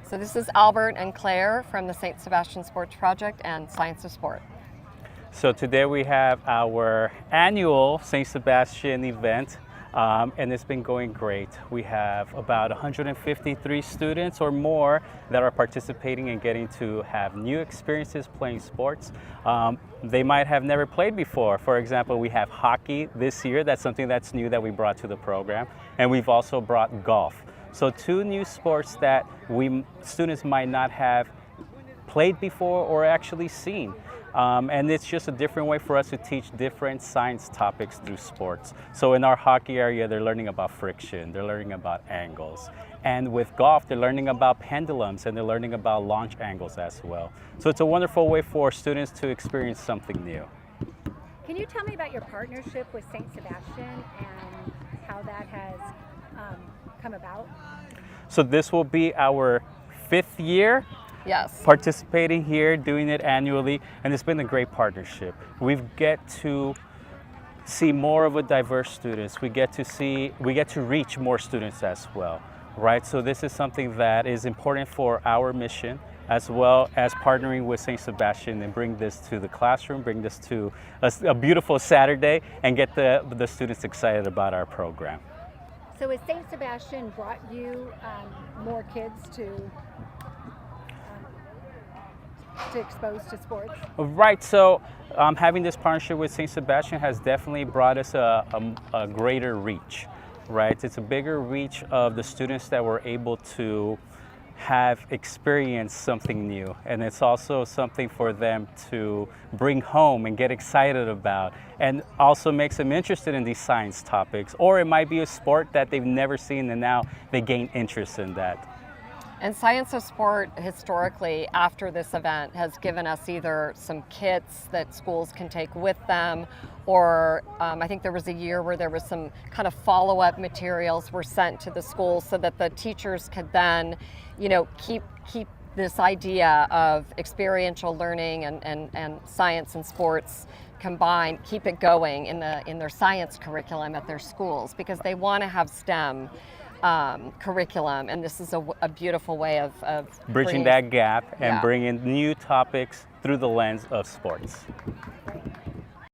So this is Albert and Claire from the Saint Sebastian Sports Project and Science of Sport. So today we have our annual Saint Sebastian event, and it's been going great. We have about 153 students or more that are participating and getting to have new experiences playing sports. They might have never played before. For example, we have hockey this year. That's something that's new that we brought to the program. And we've also brought golf. So two new sports that students might not have played before or actually seen. And it's just a different way for us to teach different science topics through sports. So in our hockey area, they're learning about friction, they're learning about angles. And with golf, they're learning about pendulums and they're learning about launch angles as well. So it's a wonderful way for students to experience something new. Can you tell me about your partnership with Saint Sebastian and how that has come about? So this will be our 5th year. Yes. Participating here, doing it annually, and it's been a great partnership. We get to see more of a diverse students. We get to reach more students as well, right? So this is something that is important for our mission, as well as partnering with Saint Sebastian and bring this to the classroom, bring this to a beautiful Saturday, and get the students excited about our program. So has Saint Sebastian brought you more kids to expose to sports? Right, so having this partnership with Saint Sebastian has definitely brought us a greater reach, right? It's a bigger reach of the students that were able to have experienced something new, and it's also something for them to bring home and get excited about, and also makes them interested in these science topics. Or it might be a sport that they've never seen and now they gain interest in that. And Science of Sport, historically, after this event, has given us either some kits that schools can take with them, or I think there was a year where there was some kind of follow-up materials were sent to the schools so that the teachers could then, keep this idea of experiential learning and science and sports combined, keep it going in their science curriculum at their schools, because they want to have STEM curriculum, and this is a beautiful way of bridging that gap and bringing new topics through the lens of sports. Great.